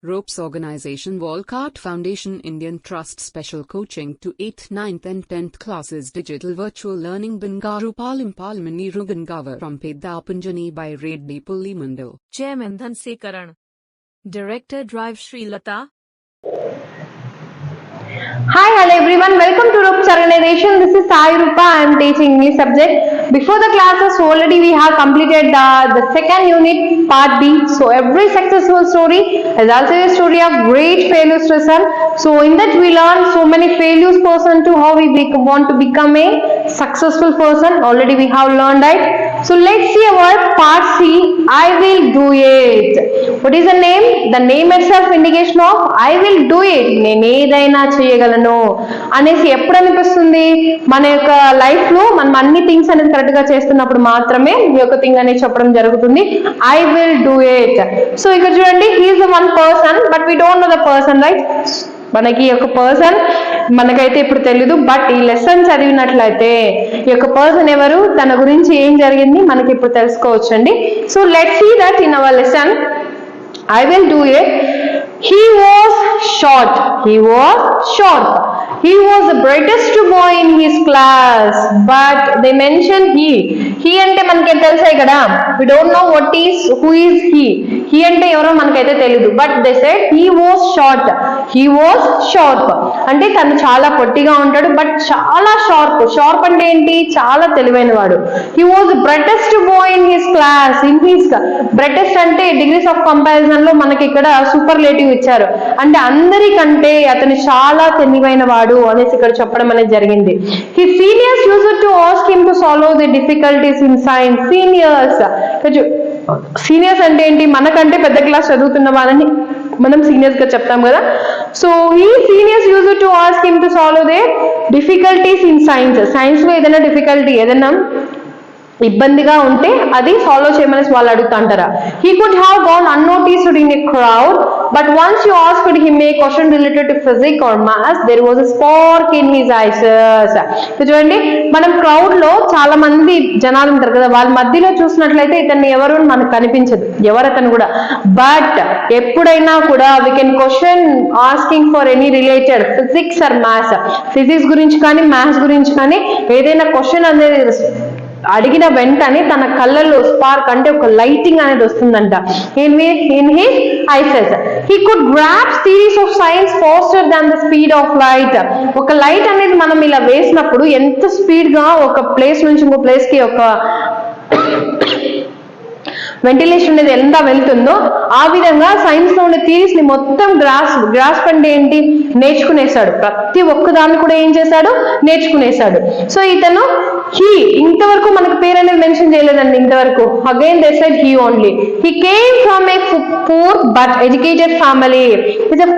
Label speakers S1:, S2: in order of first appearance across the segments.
S1: Ropes Organization Walcott Foundation Indian Trust Special Coaching to 8th, 9th and 10th classes Digital Virtual Learning Bangaru Palimani Rugangavar from Pedapunjani by Reddy Pulli Mandal.
S2: Chairman Dhanse Karan. Director Drive Sri Lata.
S3: Hi, hello everyone. Welcome to Ropes Organization. This is Sai Rupa. I am teaching English subject. Before the classes, already we have completed the second unit, part B. So every successful story is also a story of great failures lesson. So in that we learn so many failures person to how we want to become a successful person. Already we have learned that. So let's see our part C. I will do it. What is the name? The name itself indication of I will do it. నేను ఏదైనా చేయగలను అనేసి ఎప్పుడు అనిపిస్తుంది మన యొక్క life లో మనం అన్ని థింగ్స్ అనేది కరెక్ట్ గా చేస్తున్నప్పుడు మాత్రమే ఈ యొక్క థింగ్ అనేది చెప్పడం జరుగుతుంది. I will do it. So ఇక్కడ చూడండి, he is the one person but we don't know the person, right? మనకి ఈ యొక్క పర్సన్ మనకైతే ఇప్పుడు తెలీదు, బట్ ఈ లెసన్ చదివినట్లయితే ఈ యొక్క పర్సన్ ఎవరు, తన గురించి ఏం జరిగింది మనకి ఇప్పుడు తెలుసుకోవచ్చు అండి. So let's see that in our lesson. I will do it. He was short. He was short. He was the brightest boy in his class, but they mentioned he. He అంటే మనకేం తెలుసాయి కదా, we don't know who is he. He అంటే ఎవరో మనకైతే తెలియదు, but they said he was short. He was sharp. అంటే తను చాలా పొట్టిగా ఉంటాడు, బట్ చాలా షార్ప్. షార్ప్ అంటే ఏంటి? చాలా తెలివైన వాడు. He was the brightest boy in his class. In his brightest అంటే డిగ్రీస్ ఆఫ్ కంపారిజన్ లో మనకి ఇక్కడ సూపర్లేటివ్ ఇచ్చారు, అంటే అందరికంటే అతను చాలా తెలివైన వాడు అనేసి ఇక్కడ చెప్పడం అనేది జరిగింది. His seniors used to ask him to solve the difficulties in science. Seniors అంటే ఏంటి? మనకంటే పెద్ద క్లాస్ చదువుతున్న వాళ్ళని మనం సీనియర్స్ గా చెప్తాం కదా. సో ఈ seniors use to ask him to solve they difficulties in science. Science లో ఏదైనా డిఫికల్టీ, ఏదైనా ఇబ్బందిగా ఉంటే అది సాల్వ్ చేయమని వాళ్ళు అడుగుతుంటారా. He could have gone unnoticed in a crowd, but once you asked him a question related to physics or maths, there was a spark in his eyes. చూడండి, మనం క్రౌడ్ లో చాలా మంది జనాలు ఉంటారు కదా, వాళ్ళ మధ్యలో చూసినట్లయితే ఇతన్ని ఎవరు మనకు కనిపించదు, ఎవరతను కూడా. బట్ ఎప్పుడైనా కూడా we can question asking for any related physics or maths, physics గురించి కానీ మ్యాథ్స్ గురించి కానీ ఏదైనా క్వశ్చన్ అనేది అడిగిన వెంటనే తన కళ్ళల్లో స్పార్క్ అంటే ఒక లైటింగ్ అనేది వస్తుందంట. In his eyes he could grasp theories of science faster than the speed of light. ఒక లైట్ అనేది మనం ఇలా వేసినప్పుడు ఎంత స్పీడ్ గా ఒక ప్లేస్ నుంచి ఇంకో ప్లేస్ కి ఒక వెంటిలేషన్ అనేది ఎంత వెళ్తుందో ఆ విధంగా సైన్స్ లో ఉండే థియరీస్ ని మొత్తం గ్రాస్ప్ అంటే ఏంటి? నేర్చుకునేశాడు. ప్రతి ఒక్కదాన్ని కూడా ఏం చేశాడు? నేర్చుకునేశాడు. సో ఇతను హీ, ఇంతవరకు మనకు పేరు అనేది మెన్షన్ చేయలేదండి ఇంతవరకు. Again they said he only. He came from a poor but educated family. It's a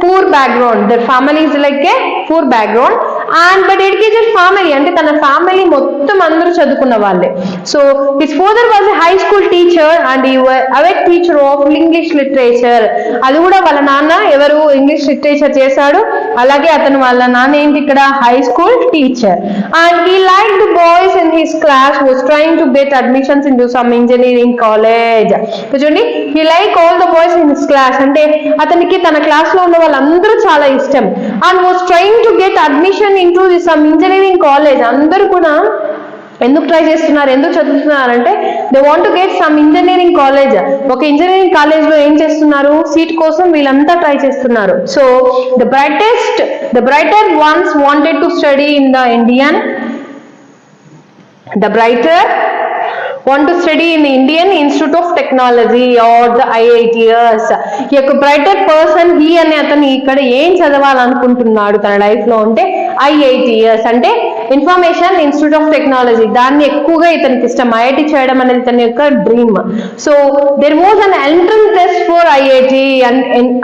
S3: poor background. Their family is like a poor background and but educated family, అంటే తన family మొత్తం అందరూ చదువుకున్న వాళ్ళే. So his father was a high school teacher and he avid teacher of English literature. అది కూడా వాళ్ళ నాన్న ఎవరు? ఇంగ్లీష్ లిటరేచర్ చేశాడు. అలాగే అతను వాళ్ళ నాన్న ఏంటి ఇక్కడ? High school teacher. And he like the boys in his class was trying to get admissions in to some engineering college. చూడండి, he like all the boys in his class, అంటే అతనికి తన క్లాస్ లో ఉన్న వాళ్ళందరూ చాలా ఇష్టం. And was trying to get admission in to some engineering college. అందరూ కూడా ఎందుకు ట్రై చేస్తున్నారు, ఎందుకు చదువుతున్నారంటే they want to get some engineering college. ఒక ఇంజనీరింగ్ కాలేజ్ లో ఏం చేస్తున్నారు? సీట్ కోసం వీళ్ళంతా ట్రై చేస్తున్నారు. So the brighter once wanted to study in the want to study in the Indian Institute of Technology or the IITs. ఈ యొక్క brighter person he అనే అతను ఇక్కడ ఏం చదవాలనుకుంటున్నాడు తన లైఫ్ లో అంటే IITs అంటే ఇన్ఫర్మేషన్ ఇన్స్టిట్యూట్ ఆఫ్ టెక్నాలజీ. దాన్ని ఎక్కువగా ఇతనికి ఇష్టం. ఐఐటి చేయడం అనేది ఇతని యొక్క dream. So there was an entrance test for IIT.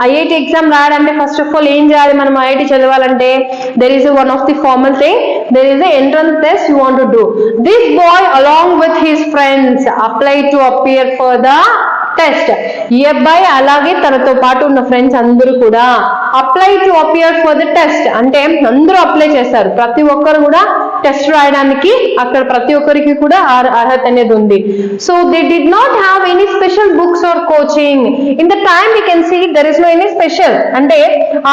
S3: IIT exam రాయాలంటే ఫస్ట్ ఆఫ్ ఆల్ ఏం చేయాలి? మనం ఐఐటి చదవాలంటే there is one of the formal thing, there is a entrance test you want to do. This boy along with his friends applied to appear for the test. ఈ అబ్బాయి అలాగే తనతో పాటు ఉన్న ఫ్రెండ్స్ అందరూ కూడా apply to appear for the test, అంటే అందరూ అప్లై చేశారు. ప్రతి ఒక్కరు కూడా టెస్ట్ రాయడానికి అక్కడ ప్రతి ఒక్కరికి కూడా అర్హత అనేది ఉంది. So they did not have any special books or coaching. In the time we can see there is no any special. అంటే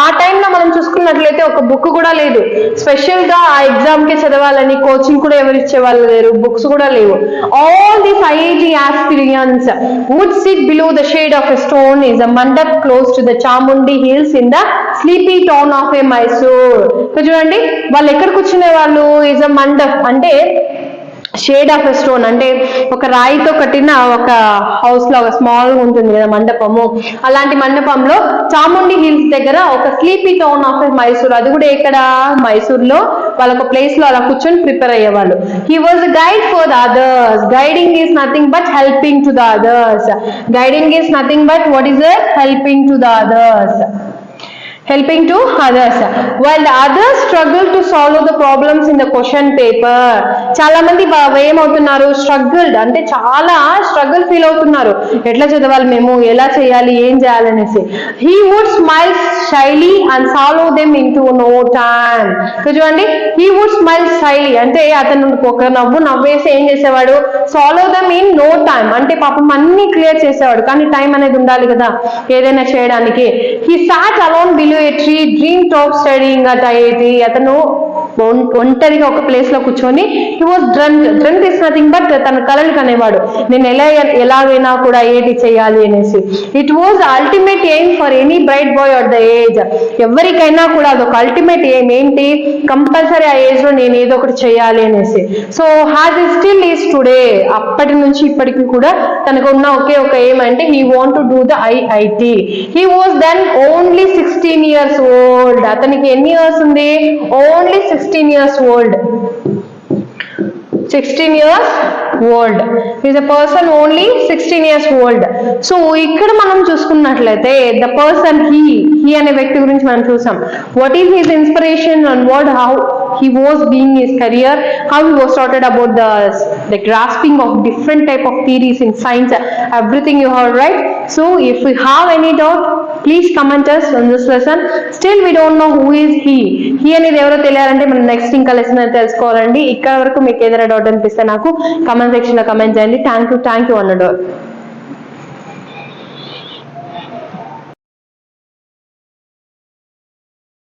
S3: ఆ టైంలో మనం చూసుకున్నట్లయితే ఒక బుక్ కూడా లేదు. స్పెషల్ గా ఆ ఎగ్జామ్ కి చదవాలని కోచింగ్ కూడా ఎవరు ఇచ్చే వాళ్ళు లేరు, బుక్స్ కూడా లేవు. All these IIT aspirants would sit below the shade of a stone is a mandap close to the Chamundi hills in the sleepy town of a Mysore. చూడండి వాళ్ళు ఎక్కడ కూర్చునే వాళ్ళు, ఇస్ అ మండప్ అంటే షేడ్ ఆఫ్ ఎ స్టోన్, అంటే ఒక రాయితో కట్టిన ఒక హౌస్ లాగా స్మాల్ ఉంటుంది కదా మండపము, అలాంటి మండపంలో చాముండి హిల్స్ దగ్గర ఒక స్లీపీ టౌన్ ఆఫ్ మైసూర్, అది కూడా ఇక్కడ మైసూర్ లో వాళ్ళొక ప్లేస్ లో అలా కూర్చొని ప్రిపేర్ అయ్యేవాళ్ళు. He was guide for the others. Guiding is nothing but helping to the others. Guiding is nothing but what is it? Helping to the others. Helping to others, while the others struggle to solve the problems in the question paper. చాలా మంది ఏమవుతున్నారు, struggled అంటే చాలా struggle feel అవుతున్నారు, ఎట్లా చదవాలి మేము, ఎలా చేయాలి, ఏం చేయాలనేసి. he would smile shyly and solve them into no time. చూడండి, he would smile shyly అంటే అతను ఒక నవ్వేసి ఏం చేసేవాడు, solve them in no time అంటే పాపం అన్ని క్లియర్ చేసేవాడు, కానీ టైం అనేది ఉండాలి కదా ఏదైనా చేయడానికి. he sat alone below a tree, dreamed of studying at IIT. అతను ఒంటరిగా ఒక ప్లేస్ లో కూర్చొని he was dreamt is nothing but తన కలలు కనేవాడు, నేను ఎలాగైనా కూడా IIT చేయాలి అనేసి. It was ultimate aim for any bright boy at the age. ఎవరికైనా కూడా అదొక అల్టిమేట్ ఎయిమ్ ఏంటి, కంపల్సరీ ఆ ఏజ్ లో నేను ఏదో ఒకటి చేయాలి అనేసి. So has it still is today. అప్పటి నుంచి ఇప్పటికి కూడా తనకు ఉన్న ఒకే ఒక ఎయిమ్ అంటే he want to do the IIT. he was then only 16 years old. అతనికి ఎన్ని ఇయర్స్ ఉంది, only 16 years old. 16 years old is a person only 16 years old. So ఇక్కడ మనం చూసుకున్నట్లయితే ద పర్సన్ హీ అనే వ్యక్తి గురించి మనం చూసాం. What is his inspiration and what how he was being his career, how he was started about the grasping of different type of theories in science, everything you have right. So if you have any doubt, please comment us on this lesson. Still we don't know who is he అనేది ఎవరో తెలియాలంటే మనం next ఇంకా lesson తెలుసుకోవాలండి. ఇక్కడ వరకు మీకు ఏదైనా doubt అనిపిస్తే నాకు కమెంట్ సెక్షన్ లో కమెంట్ చేయండి. థ్యాంక్ యూ అన్నడు.